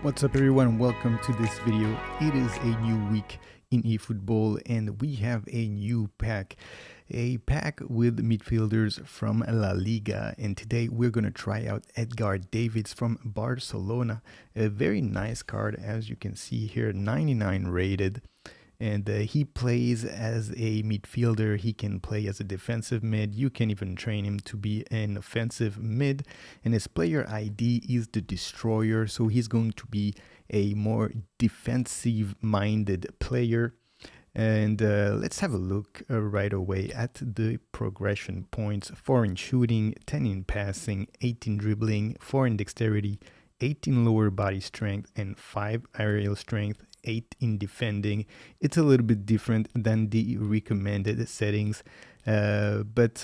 What's up everyone, welcome to this video. It is a new week in eFootball and we have a new pack. A pack with midfielders from La Liga, and today we're going to try out Edgar Davids from Barcelona. A very nice card, as you can see here, 99 rated. And he plays as a midfielder. He can play as a defensive mid. You can even train him to be an offensive mid. And his player ID is the Destroyer. So he's going to be a more defensive-minded player. And let's have a look right away at the progression points. 4 in shooting, 10 in passing, 8 in dribbling, 4 in dexterity, 8 in lower body strength, and 5 aerial strength, 8 in defending. It's a little bit different than the recommended settings, but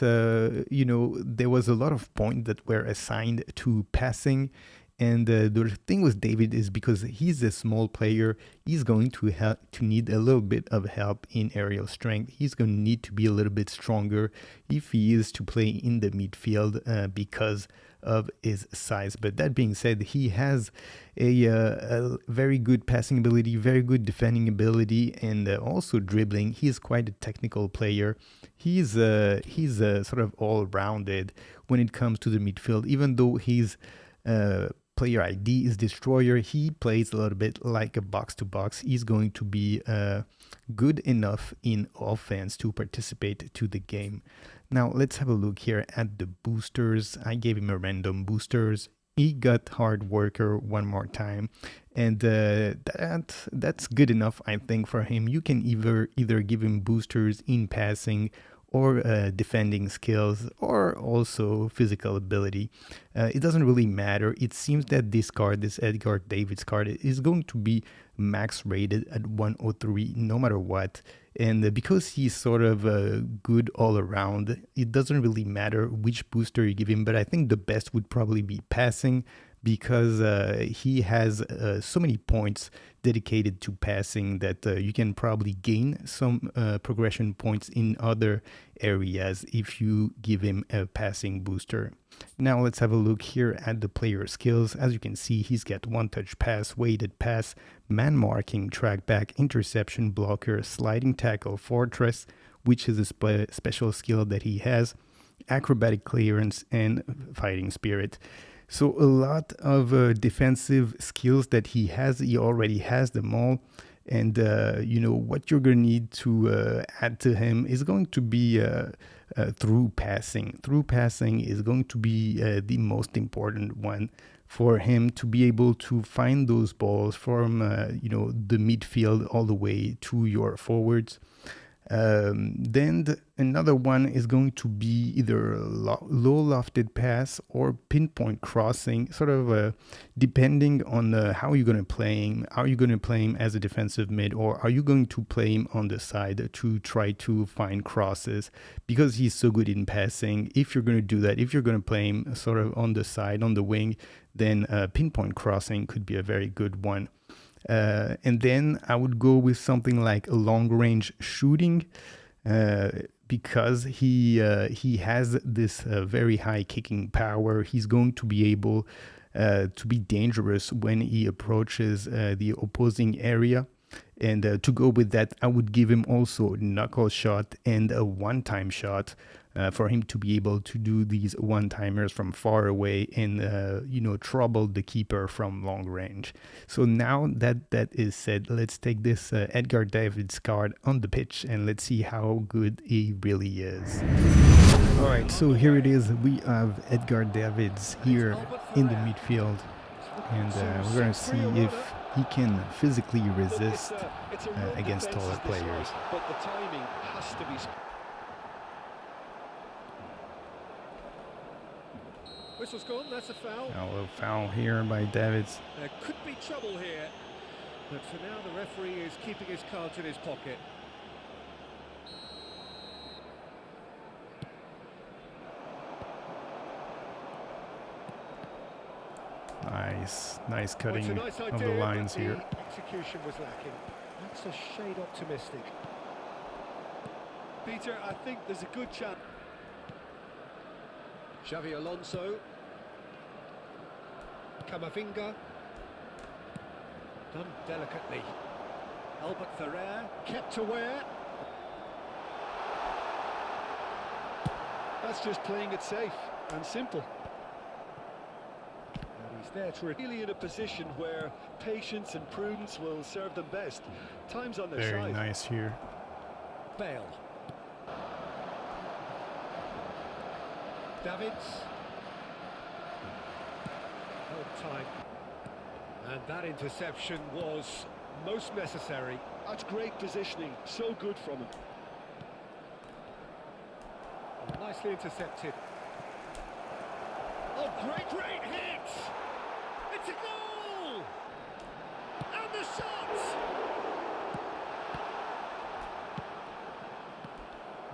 you know, there was a lot of points that were assigned to passing. And the thing with David is because he's a small player, he's going to need a little bit of help in aerial strength. He's going to need to be a little bit stronger if he is to play in the midfield because of his size. But that being said, he has a very good passing ability, very good defending ability, and also dribbling. He's quite a technical player. He's sort of all-rounded when it comes to the midfield, even though he's player ID is Destroyer. He plays a little bit like a box-to-box. He's going to be good enough in offense to participate to the game. Now let's have a look here at the boosters. I gave him a random boosters. He got hard worker one more time, and that's good enough, I think, for him. You can either give him boosters in passing or defending skills, or also physical ability. It doesn't really matter. It seems that this card, this Edgar Davids card, is going to be max rated at 103 no matter what. And because he's sort of good all around, it doesn't really matter which booster you give him, but I think the best would probably be passing, because he has so many points dedicated to passing that you can probably gain some progression points in other areas if you give him a passing booster. Now let's have a look here at the player skills. As you can see, he's got one-touch pass, weighted pass, man marking, track back, interception, blocker, sliding tackle, fortress, which is a special skill that he has, acrobatic clearance, and fighting spirit. So a lot of defensive skills that he has. He already has them all. And, you know, what you're going to need to add to him is going to be through passing. Through passing is going to be the most important one for him to be able to find those balls from, you know, the midfield all the way to your forwards. Then another one is going to be either low lofted pass or pinpoint crossing, sort of depending on how you're going to play him. Are you going to play him as a defensive mid, or are you going to play him on the side to try to find crosses? Because he's so good in passing, if you're going to do that, if you're going to play him sort of on the side, on the wing, then pinpoint crossing could be a very good one. And then I would go with something like a long-range shooting, because he has this very high kicking power. He's going to be able to be dangerous when he approaches the opposing area. And to go with that, I would give him also a knuckle shot and a one-time shot for him to be able to do these one-timers from far away and, you know, trouble the keeper from long range. So now that that is said, let's take this Edgar Davids card on the pitch and let's see how good he really is. All right, so here it is. We have Edgar Davids here in the midfield, and we're going to see if he can physically resist against taller players. But the timing has to be. Whistle's gone, that's a foul. Now a foul here by Davids. There could be trouble here, but for now the referee is keeping his cards in his pocket. Nice cutting nice of the idea, lines but here. the execution was lacking. That's a shade optimistic. Peter, I think there's a good chance. Xavi Alonso. Camavinga. Done delicately. Albert Ferrer kept aware. That's just playing it safe and simple. And he's there to Really in a position where patience and prudence will serve them best. Time's on their Very side. nice here. Bale. Davids. Held time. And that interception was most necessary. That's great positioning. So good from him. Nicely intercepted. Oh, great hit! It's a goal! And the shot!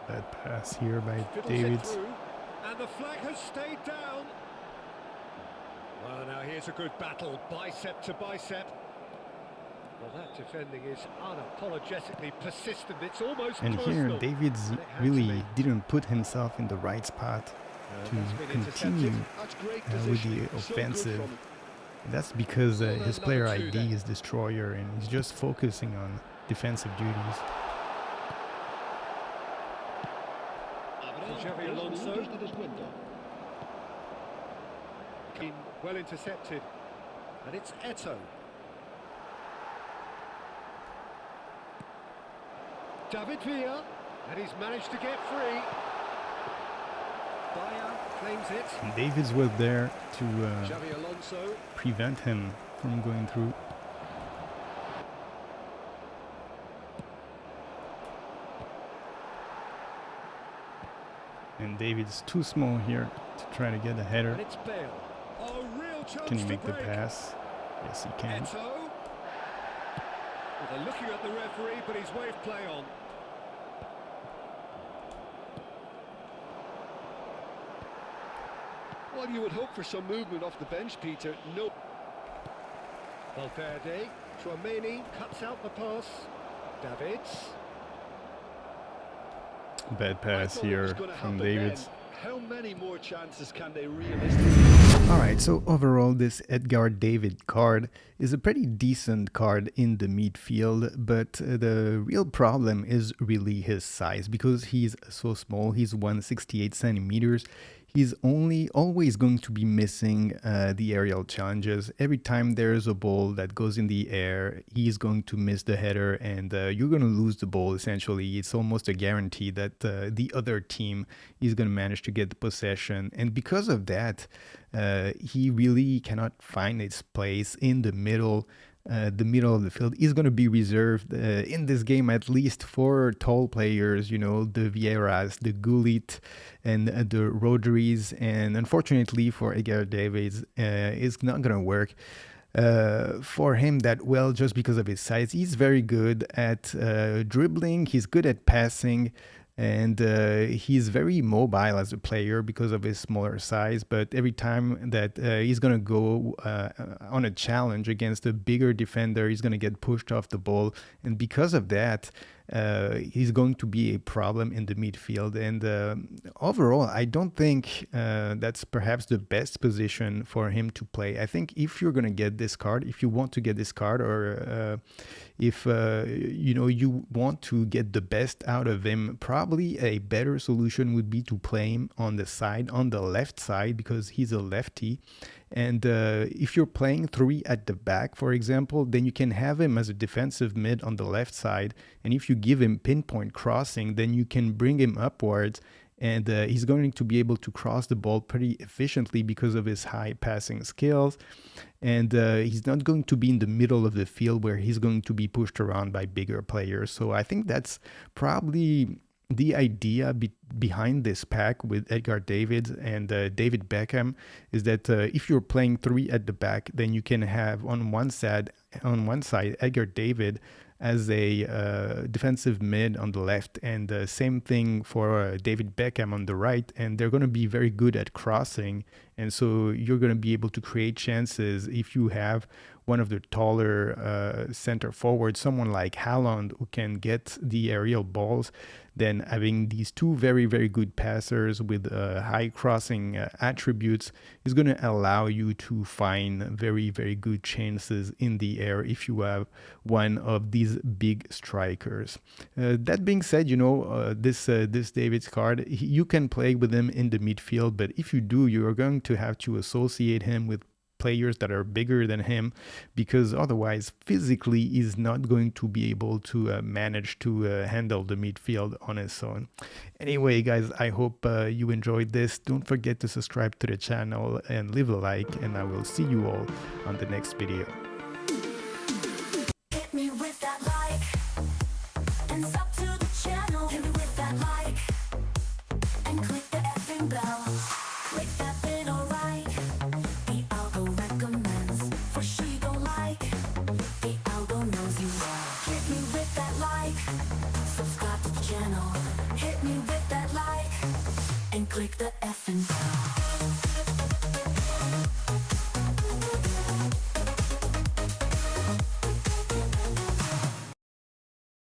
Bad pass here by Fiddles it Davids. through, and the flag has stayed down. Well, now here's a good battle, bicep to bicep. Well, that defending is unapologetically persistent. It's almost And personal. here Davids And it had to really be. didn't put himself in the right spot to That's been continue intercepted. That's great with positioning. the So good offensive. from him. That's because Well, his then, player number two ID then. is Destroyer and he's just focusing on defensive duties. Xavi Alonso. Been well intercepted. And it's Eto'o. David Villa. And he's managed to get free. Bayer claims it. And Davids was there to Xavi Alonso. prevent him from going through. And David's too small here to try to get a header. And it's Bale. Oh, real chance Can he to make the break. pass? Yes, he can. Eto'o. Well, they're looking at the referee, but he's waved play on. Well, you would hope for some movement off the bench, Peter. No. Valverde. Tchouaméni cuts out the pass. Davids. Bad I pass thought it here was gonna from happen Davids. then. How many more chances can they realistically? Alright, so overall this Edgar David card is a pretty decent card in the midfield, but the real problem is really his size because he's so small. He's 168 centimeters. He's always going to be missing the aerial challenges. Every time there's a ball that goes in the air, he's going to miss the header and you're going to lose the ball essentially. It's almost a guarantee that the other team is going to manage to get the possession. And because of that, he really cannot find his place in the middle. The middle of the field is going to be reserved in this game at least for tall players, you know, the Vieiras, the Gullit, and the Rodriguez. And unfortunately for Edgar Davids, it's not going to work for him that well just because of his size. He's very good at dribbling, he's good at passing, and he's very mobile as a player because of his smaller size. But every time that he's going to go on a challenge against a bigger defender, he's going to get pushed off the ball. And because of that, he's going to be a problem in the midfield. And overall, I don't think that's perhaps the best position for him to play. I think if you're going to get this card, if you want to get this card, or if you want to get the best out of him, probably a better solution would be to play him on the side, on the left side, because he's a lefty. And if you're playing three at the back, for example, then you can have him as a defensive mid on the left side. And if you give him pinpoint crossing, then you can bring him upwards. And he's going to be able to cross the ball pretty efficiently because of his high passing skills. And he's not going to be in the middle of the field where he's going to be pushed around by bigger players. So I think that's probably the idea behind this pack with Edgar Davids and David Beckham, is that if you're playing three at the back, then you can have on one side Edgar David as a defensive mid on the left, and same thing for David Beckham on the right. And they're going to be very good at crossing And so you're going to be able to create chances if you have one of the taller center forwards, someone like Haaland, who can get the aerial balls. Then having these two very, very good passers with high crossing attributes is going to allow you to find very, very good chances in the air if you have one of these big strikers. That being said, this Davids card, you can play with him in the midfield, but if you do, you're going to have to associate him with players that are bigger than him, because otherwise physically he's not going to be able to manage to handle the midfield on his own. Anyway, guys, I hope you enjoyed this. Don't forget to subscribe to the channel and leave a like, and I will see you all on the next video.